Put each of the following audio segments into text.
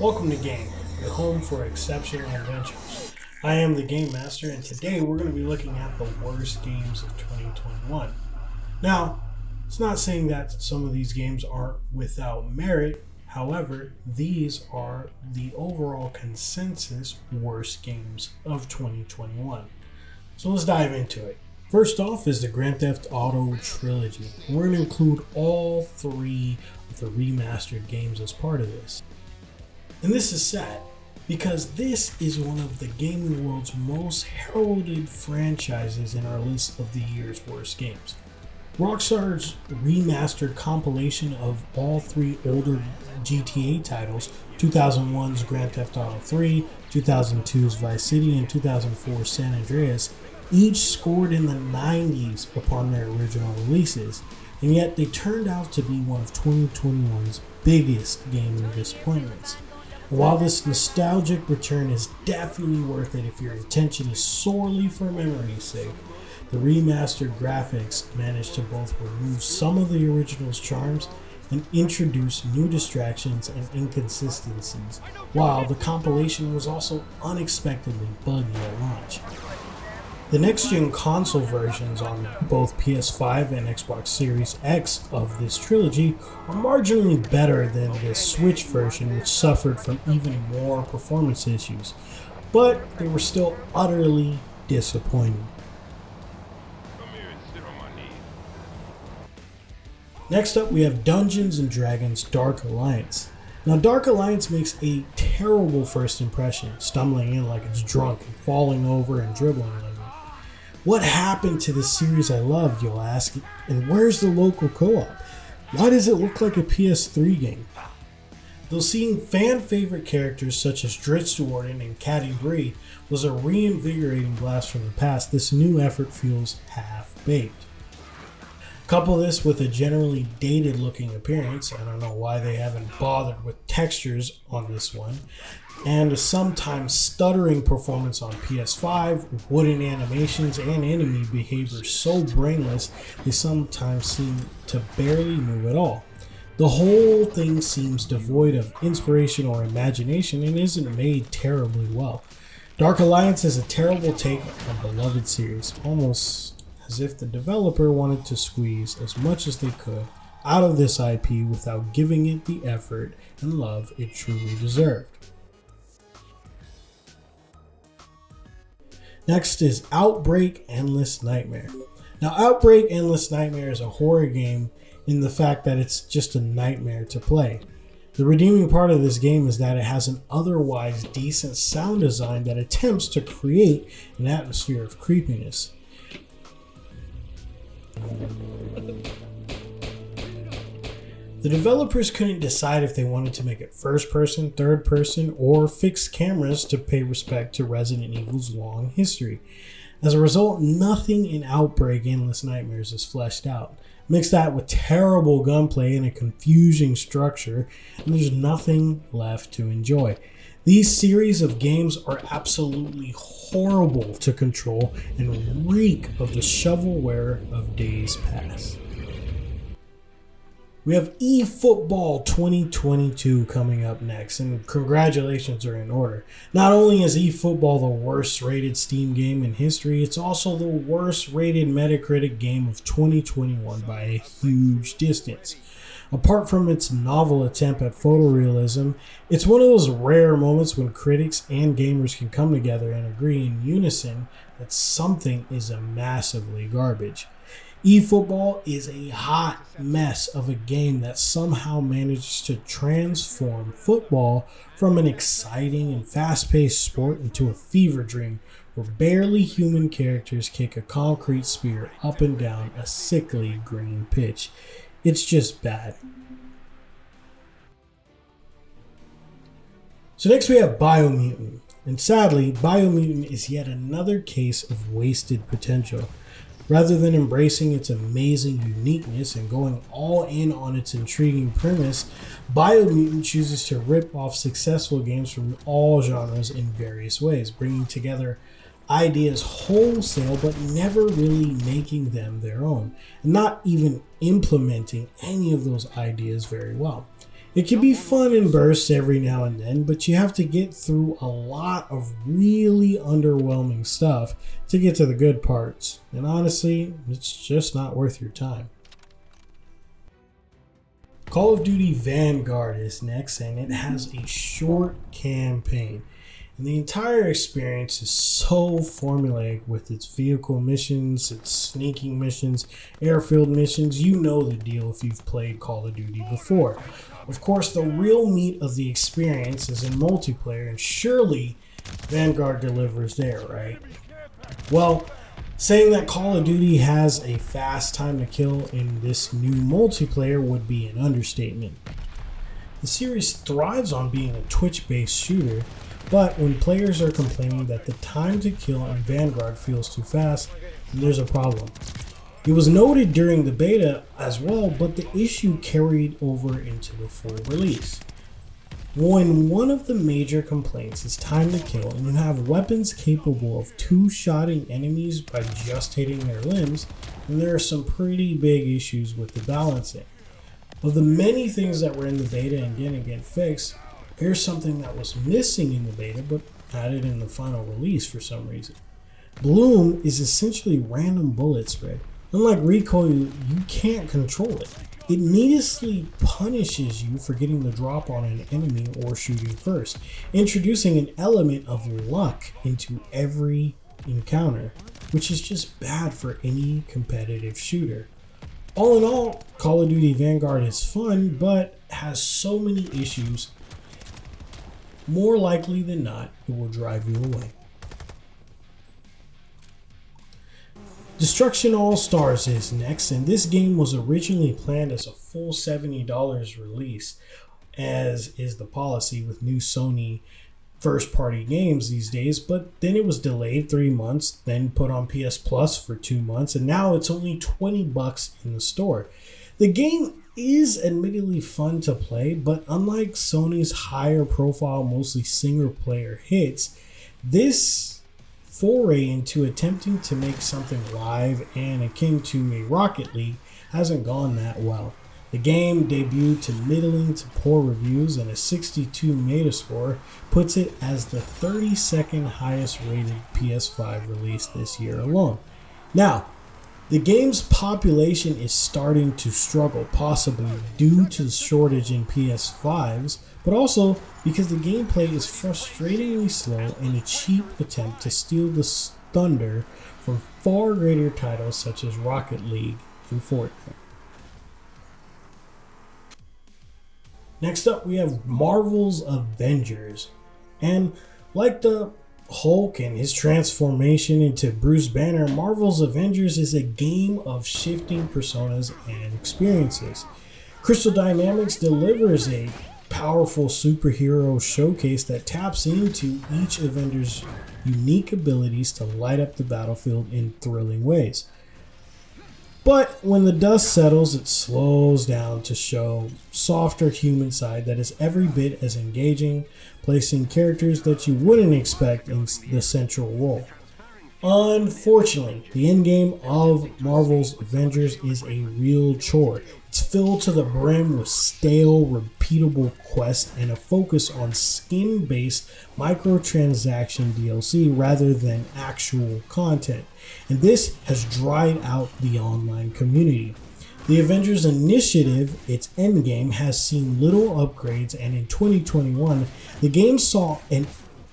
Welcome to Game, your home for exceptional adventures. I am the Game Master, and today we're going to be looking at the worst games of 2021. Now, it's not saying that some of these games aren't without merit. However, these are the overall consensus worst games of 2021. So let's dive into it. First off is the Grand Theft Auto Trilogy. We're going to include all three of the remastered games as part of this. And this is sad, because this is one of the gaming world's most heralded franchises in our list of the year's worst games. Rockstar's remastered compilation of all three older GTA titles, 2001's Grand Theft Auto 3, 2002's Vice City, and 2004's San Andreas, each scored in the 90s upon their original releases, and yet they turned out to be one of 2021's biggest gaming disappointments. While this nostalgic return is definitely worth it if your intention is solely for memory's sake, the remastered graphics managed to both remove some of the original's charms and introduce new distractions and inconsistencies, while the compilation was also unexpectedly buggy at launch. The next-gen console versions on both PS5 and Xbox Series X of this trilogy are marginally better than the Switch version, which suffered from even more performance issues, but they were still utterly disappointing. Next up, we have Dungeons & Dragons Dark Alliance. Now, Dark Alliance makes a terrible first impression, stumbling in like it's drunk and falling over and dribbling like it. What happened to the series I loved, you'll ask, and where's the local co-op? Why does it look like a PS3 game? Though seeing fan-favorite characters such as Dritz Warden and Caddy Bree was a reinvigorating blast from the past, this new effort feels half-baked. Couple this with a generally dated-looking appearance, I don't know why they haven't bothered with textures on this one, and a sometimes stuttering performance on PS5 with wooden animations and enemy behavior so brainless they sometimes seem to barely move at all. The whole thing seems devoid of inspiration or imagination and isn't made terribly well. Dark Alliance is a terrible take on a beloved series, almost as if the developer wanted to squeeze as much as they could out of this IP without giving it the effort and love it truly deserved. Next is Outbreak Endless Nightmare. Now, Outbreak Endless Nightmare is a horror game in the fact that it's just a nightmare to play. The redeeming part of this game is that it has an otherwise decent sound design that attempts to create an atmosphere of creepiness. The developers couldn't decide if they wanted to make it first person, third person, or fixed cameras to pay respect to Resident Evil's long history. As a result, nothing in Outbreak Endless Nightmares is fleshed out. Mix that with terrible gunplay and a confusing structure, and there's nothing left to enjoy. These series of games are absolutely horrible to control and reek of the shovelware of days past. We have EFootball 2022 coming up next, and congratulations are in order. Not only is EFootball the worst rated Steam game in history, it's also the worst rated Metacritic game of 2021 by a huge distance. Apart from its novel attempt at photorealism, it's one of those rare moments when critics and gamers can come together and agree in unison that something is a massively garbage. EFootball is a hot mess of a game that somehow manages to transform football from an exciting and fast-paced sport into a fever dream where barely human characters kick a concrete spear up and down a sickly green pitch. It's just bad. So next we have Biomutant, and sadly, Biomutant is yet another case of wasted potential. Rather than embracing its amazing uniqueness and going all in on its intriguing premise, Biomutant chooses to rip off successful games from all genres in various ways, bringing together ideas wholesale but never really making them their own, and not even implementing any of those ideas very well. It can be fun in bursts every now and then, but you have to get through a lot of really underwhelming stuff to get to the good parts. And honestly, it's just not worth your time. Call of Duty Vanguard is next, and it has a short campaign. And the entire experience is so formulaic with its vehicle missions, its sneaking missions, airfield missions. You know the deal if you've played Call of Duty before. Of course, the real meat of the experience is in multiplayer, and surely Vanguard delivers there, right? Well, saying that Call of Duty has a fast time to kill in this new multiplayer would be an understatement. The series thrives on being a Twitch-based shooter, but when players are complaining that the time to kill in Vanguard feels too fast, then there's a problem. It was noted during the beta as well, but the issue carried over into the full release. When one of the major complaints is time to kill and you have weapons capable of two-shotting enemies by just hitting their limbs, then there are some pretty big issues with the balancing. Of the many things that were in the beta and didn't get fixed, here's something that was missing in the beta but added in the final release for some reason. Bloom is essentially random bullet spread. Unlike recoil, you can't control it. It needlessly punishes you for getting the drop on an enemy or shooting first, introducing an element of luck into every encounter, which is just bad for any competitive shooter. All in all, Call of Duty Vanguard is fun, but has so many issues. More likely than not, it will drive you away. Destruction AllStars is next, and this game was originally planned as a full $70 release, as is the policy with new Sony first-party games these days, but then it was delayed 3 months, then put on PS Plus for 2 months, and now it's only $20 in the store. The game is admittedly fun to play, but unlike Sony's higher profile, mostly single-player hits, this foray into attempting to make something live and akin to a Rocket League hasn't gone that well. The game debuted to middling to poor reviews, and a 62 Metascore puts it as the 32nd highest rated PS5 release this year alone. Now, the game's population is starting to struggle, possibly due to the shortage in PS5s, but also because the gameplay is frustratingly slow and a cheap attempt to steal the thunder from far greater titles such as Rocket League and Fortnite. Next up, we have Marvel's Avengers. And like the Hulk and his transformation into Bruce Banner, Marvel's Avengers is a game of shifting personas and experiences. Crystal Dynamics delivers a powerful superhero showcase that taps into each Avenger's unique abilities to light up the battlefield in thrilling ways. But when the dust settles, it slows down to show softer human side that is every bit as engaging, placing characters that you wouldn't expect in the central role. Unfortunately, the endgame of Marvel's Avengers is a real chore. It's filled to the brim with stale, repeatable quests and a focus on skin-based microtransaction DLC rather than actual content. And this has dried out the online community. The Avengers Initiative, its endgame, has seen little upgrades, and in 2021, the game saw an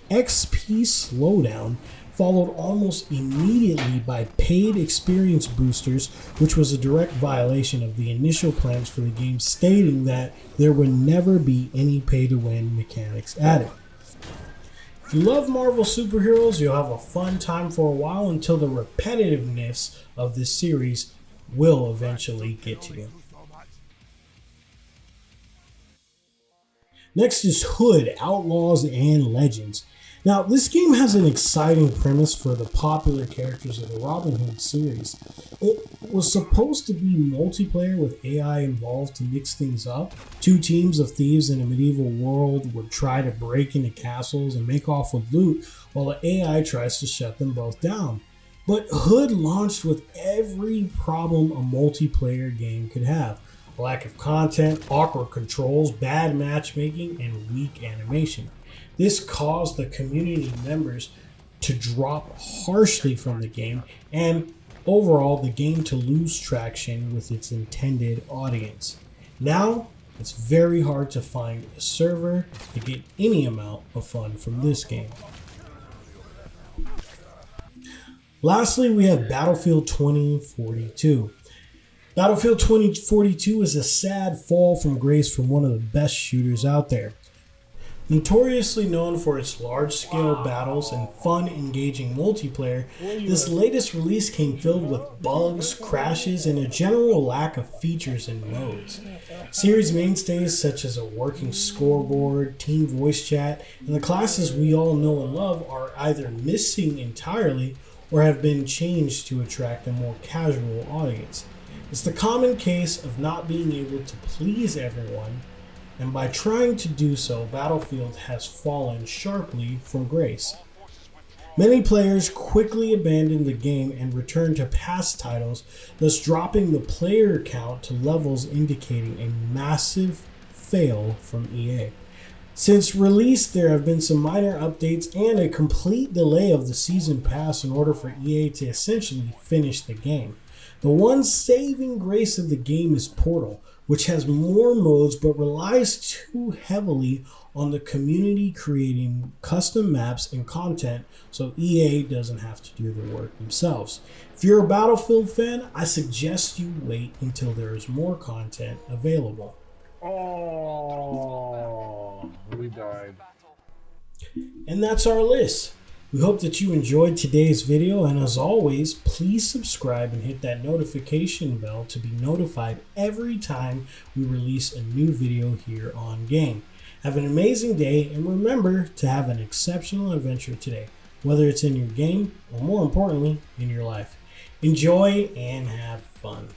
XP slowdown, followed almost immediately by paid experience boosters, which was a direct violation of the initial plans for the game, stating that there would never be any pay-to-win mechanics added. If you love Marvel superheroes, you'll have a fun time for a while until the repetitiveness of this series will eventually get to you. Next is Hood, Outlaws, and Legends. Now, this game has an exciting premise for the popular characters of the Robin Hood series. It was supposed to be multiplayer with AI involved to mix things up. Two teams of thieves in a medieval world would try to break into castles and make off with loot, while the AI tries to shut them both down. But Hood launched with every problem a multiplayer game could have. lack of content, awkward controls, bad matchmaking, and weak animation. This caused the community members to drop harshly from the game and overall the game to lose traction with its intended audience. Now, it's very hard to find a server to get any amount of fun from this game. Lastly, we have Battlefield 2042. Battlefield 2042 is a sad fall from grace from one of the best shooters out there. Notoriously known for its large-scale battles and fun, engaging multiplayer, this latest release came filled with bugs, crashes, and a general lack of features and modes. Series mainstays such as a working scoreboard, team voice chat, and the classes we all know and love are either missing entirely or have been changed to attract a more casual audience. It's the common case of not being able to please everyone, and by trying to do so, Battlefield has fallen sharply from grace. Many players quickly abandon the game and return to past titles, thus dropping the player count to levels indicating a massive fail from EA. Since release, there have been some minor updates and a complete delay of the season pass in order for EA to essentially finish the game. The one saving grace of the game is Portal, which has more modes but relies too heavily on the community creating custom maps and content so EA doesn't have to do the work themselves. If you're a Battlefield fan, I suggest you wait until there is more content available. Oh, we died. And that's our list. We hope that you enjoyed today's video, and as always, please subscribe and hit that notification bell to be notified every time we release a new video here on Game. Have an amazing day, and remember to have an exceptional adventure today, whether it's in your game or more importantly, in your life. Enjoy and have fun.